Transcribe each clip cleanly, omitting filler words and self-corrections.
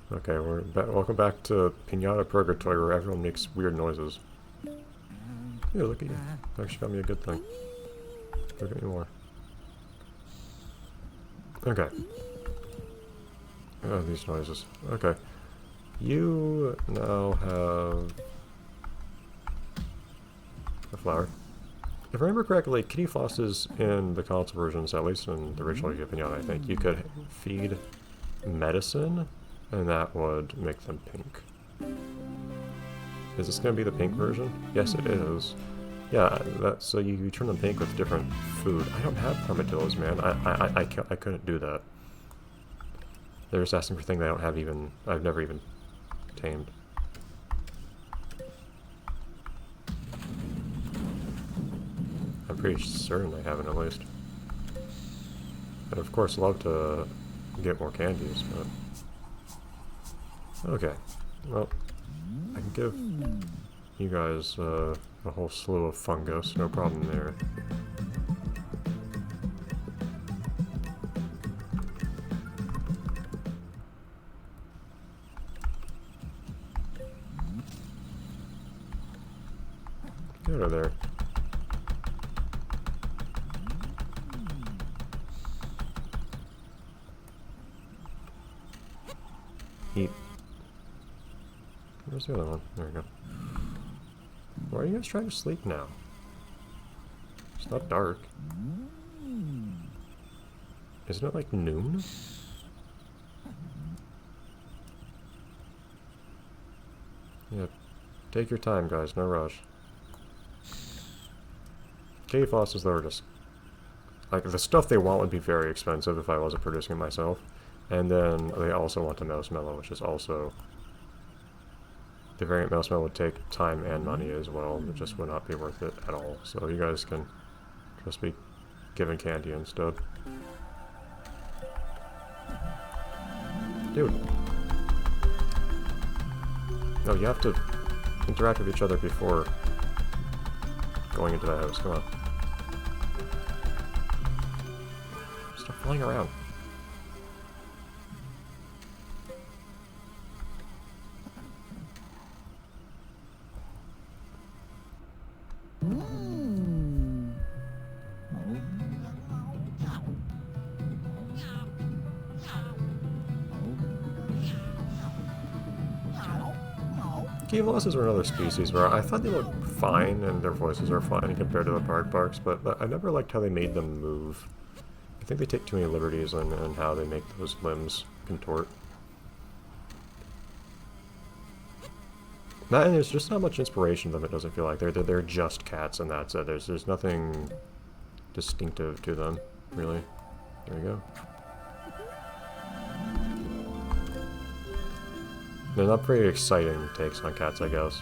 Okay, welcome back to Piñata Purgatory, where everyone makes weird noises. Yeah, look at you. Actually got me a good thing. Look at me more. Okay. Oh, these noises. Okay. You now have a flower. If I remember correctly, kitty flosses in the console versions, at least in the original Viva Piñata, I think, you could feed medicine, and that would make them pink. Is this going to be the pink version? Yes, it is. Yeah, so you turn them pink with different food. I don't have armadillos, man. I couldn't do that. They're just asking for things I don't have even... I've never even tamed. I'm pretty certain I haven't, at least. I'd of course love to get more candies, but... Okay. Well, I can give you guys a whole slew of fungus, no problem there. Get out of there. Eat. Where's the other one? There we go. Why are you guys trying to sleep now? It's not dark. Isn't it like noon? Yeah, take your time, guys, no rush. Kitty flosses, though, are just... like, the stuff they want would be very expensive if I wasn't producing it myself. And then they also want a marshmallow, which is also... the variant marshmallow would take time and money as well. It just would not be worth it at all. So you guys can just be given candy instead. Dude. No, you have to interact with each other before going into the house. Come on. Stop flying around. Cave losses are another species where I thought they looked fine and their voices are fine compared to the bark barks, but I never liked how they made them move. I think they take too many liberties in how they make those limbs contort. And there's just not much inspiration to them, it doesn't feel like. They're just cats and that's it. There's nothing distinctive to them, really. There we go. They're not pretty exciting takes on cats, I guess.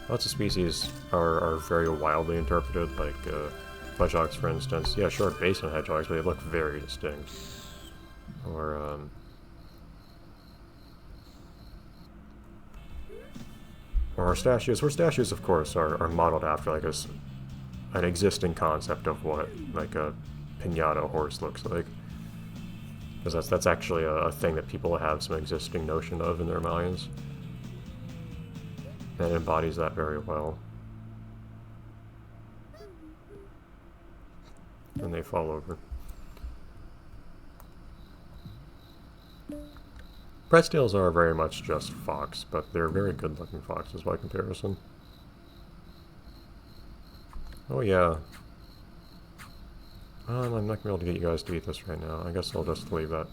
Lots of species are very wildly interpreted, like hedgehogs, for instance. Yeah, sure, basin hedgehogs, but they look very distinct. Or statues. Statues, of course, are modeled after like an existing concept of what like a piñata horse looks like. Because that's actually a thing that people have some existing notion of in their minds. And it embodies that very well. And they fall over. Brettstails are very much just fox, but they're very good looking foxes by comparison. Oh yeah. I'm not going to be able to get you guys to eat this right now. I guess I'll just leave that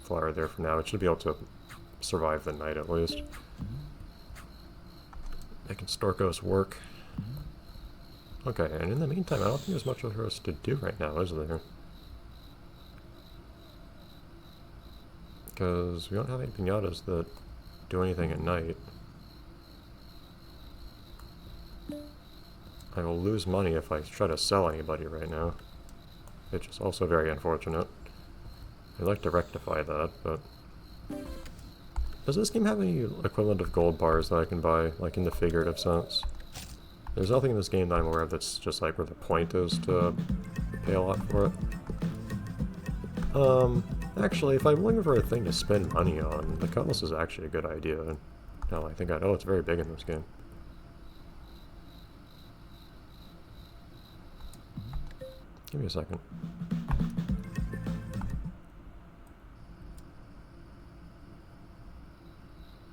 flower there for now. It should be able to survive the night at least. Making Storkos work. Okay, and in the meantime, I don't think there's much for us to do right now, is there? Because we don't have any piñatas that do anything at night. I will lose money if I try to sell anybody right now. Which is also very unfortunate. I'd like to rectify that, but... does this game have any equivalent of gold bars that I can buy, like in the figurative sense? There's nothing in this game that I'm aware of that's just like where the point is to pay a lot for it. Actually, if I'm looking for a thing to spend money on, the cutlass is actually a good idea. Now I think I know it's very big in this game. Give me a second.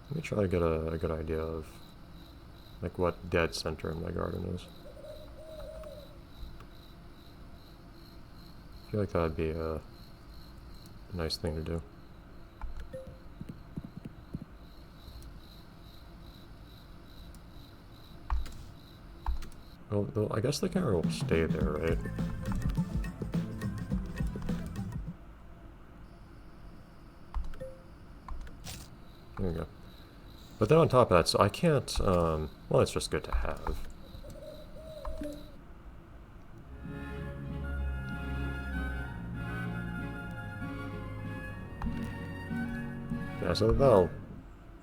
Let me try to get a good idea of like what dead center in my garden is. I feel like that'd be a nice thing to do. Well, I guess the camera will stay there, right? There you go. But then on top of that, so I can't, well, it's just good to have. Yeah, so that'll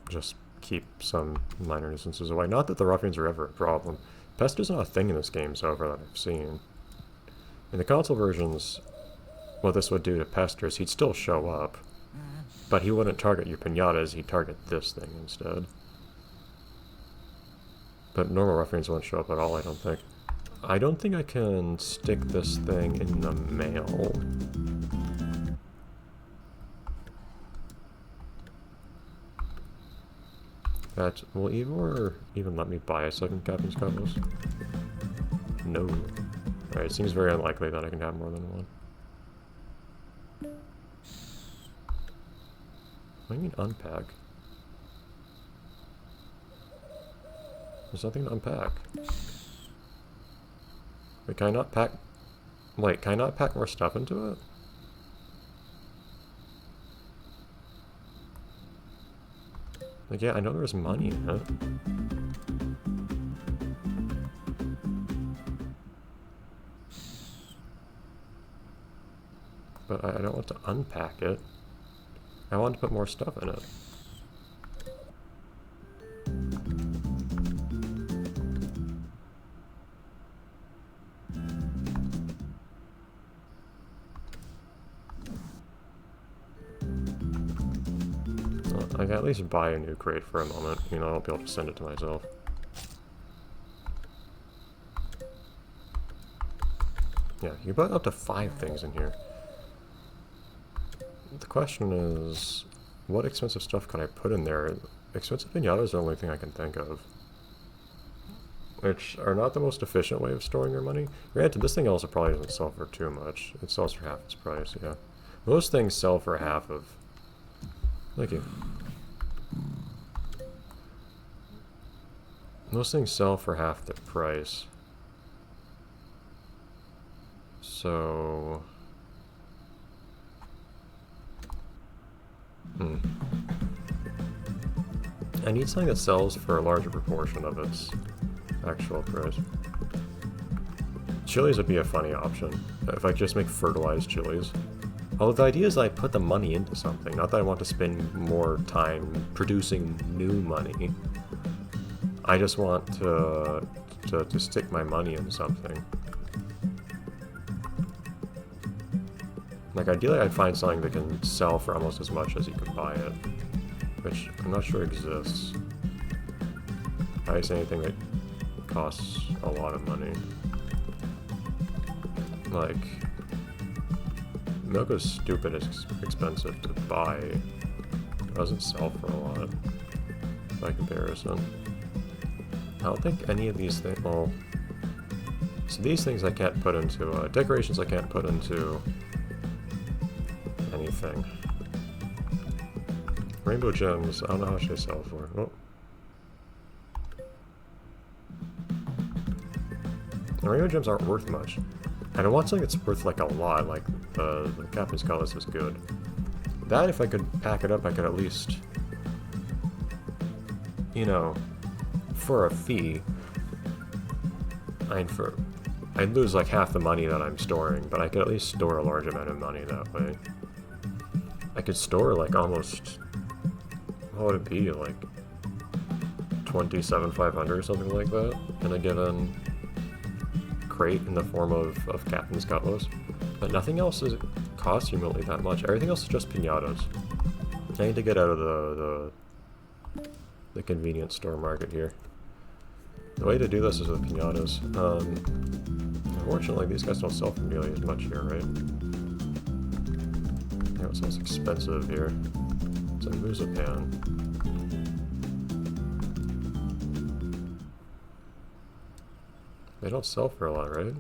just keep some minor nuisances away. Not that the ruffians are ever a problem. Pest is not a thing in this game so far that I've seen. In the console versions, what this would do to Pester is he'd still show up, but he wouldn't target your piñatas, he'd target this thing instead. But normal ruffians won't show up at all, I don't think. I don't think I can stick this thing in the mail. That will Ivor even let me buy a second Captain's Cutlass? No. Alright, it seems very unlikely that I can have more than one. What do you mean unpack? There's nothing to unpack. Wait, can I not pack... Wait, can I not pack more stuff into it? Like, yeah, I know there was money in it. But I don't want to unpack it. I want to put more stuff in it. I can at least buy a new crate for a moment, you know, I'll be able to send it to myself. Yeah, you put up to 5 things in here. The question is, what expensive stuff can I put in there? Expensive piñatas is the only thing I can think of. Which are not the most efficient way of storing your money. Granted, this thing also probably doesn't sell for too much. It sells for half its price, yeah. Most things sell for half of... Thank you. Most things sell for half the price. So... I need something that sells for a larger proportion of its actual price. Chilies would be a funny option, if I just make fertilized chilies. Although the idea is I put the money into something, not that I want to spend more time producing new money. I just want to stick my money into something. Like, ideally I'd find something that can sell for almost as much as you can buy it. Which I'm not sure exists. I say anything that costs a lot of money. Like, milk is stupid expensive to buy. It doesn't sell for a lot, by comparison. I don't think any of these things, well, so these things I can't put into, decorations I can't put into anything. Rainbow gems, I don't know how much they sell for. Oh. The rainbow gems aren't worth much. And I want something that's worth like a lot, like the Captain's Cutlass is good. That, if I could pack it up, I could at least, you know, for a fee, I'd lose like half the money that I'm storing, but I could at least store a large amount of money that way. I could store like almost, what would it be, like 27,500 or something like that in a given crate in the form of Captain's Cutlass. But nothing else cost humility that much. Everything else is just piñatas. I need to get out of the convenience store market here. The way to do this is with piñatas. Unfortunately, these guys don't sell for nearly as much here, right? Yeah, it's less expensive here. It's a Musapan. They don't sell for a lot, right?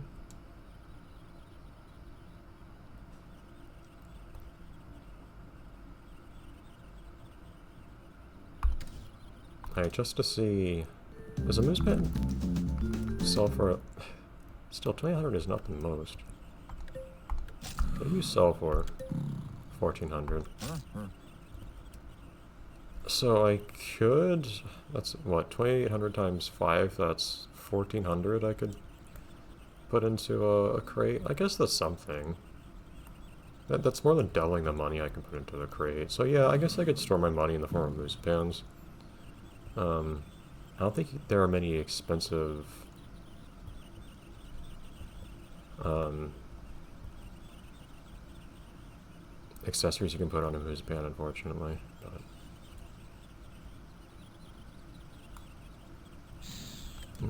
Alright, just to see... Does a Musapan sell for... Still, 2,800 is not the most. What do you sell for? 1,400. So I could... That's, what, 2,800 times 5? That's 1,400 I could put into a crate. I guess that's something. That's more than doubling the money I can put into the crate. So yeah, I guess I could store my money in the form of Musapans. I don't think there are many expensive accessories you can put on a Musapan, unfortunately. But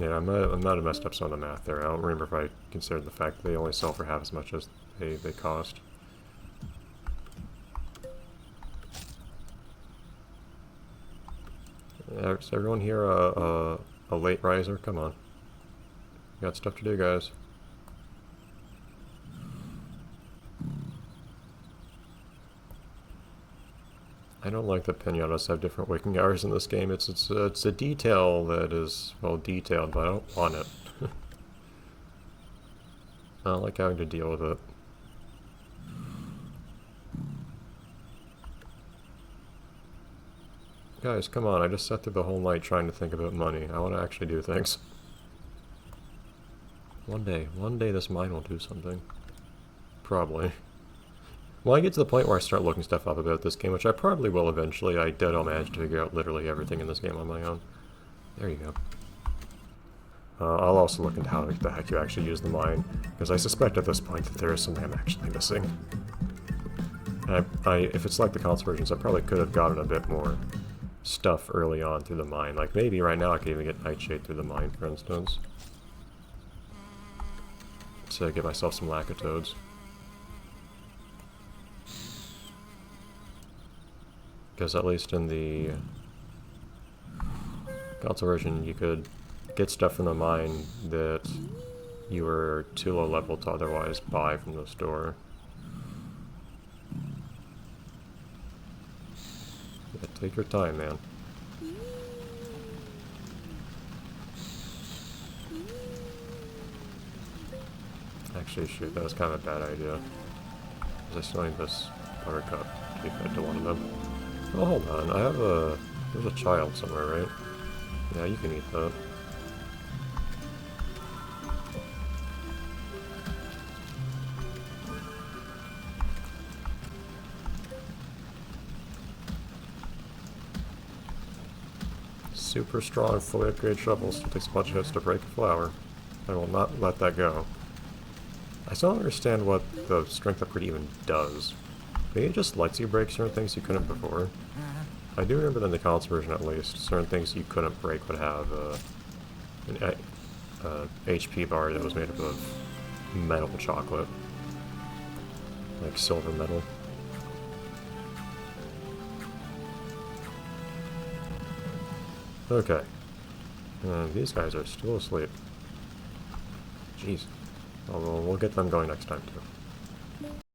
yeah, I might have messed up some of the math there. I don't remember if I considered the fact that they only sell for half as much as they cost. Is everyone here a late riser? Come on. You got stuff to do, guys. I don't like that piñatas have different waking hours in this game. It's a detail that is, well, detailed, but I don't want it. I don't like having to deal with it. Guys, come on, I just sat through the whole night trying to think about money. I want to actually do things. One day this mine will do something. Probably. When I get to the point where I start looking stuff up about this game, which I probably will eventually, I doubt I'll manage to figure out literally everything in this game on my own. There you go. I'll also look into how the heck you actually use the mine, because I suspect at this point that there is something I'm actually missing. And if it's like the console versions, I probably could have gotten a bit more stuff early on through the mine. Like maybe right now I could even get Nightshade through the mine, for instance. To get myself some Lacatodes. Because at least in the console version you could get stuff from the mine that you were too low level to otherwise buy from the store. Yeah, take your time, man. Actually, shoot, that was kind of a bad idea. Because I still need this buttercup to be fed to one of them. Oh, hold on, I have a... There's a child somewhere, right? Yeah, you can eat that. Super strong, fully upgraded shovel still takes a bunch of hits to break a flower. I will not let that go. I still don't understand what the strength upgrade even does. Maybe it just lets you break certain things you couldn't before. I do remember that in the console version at least, certain things you couldn't break would have an HP bar that was made up of metal chocolate. Like silver metal. Okay. These guys are still asleep. Jeez. Well, we'll get them going next time too.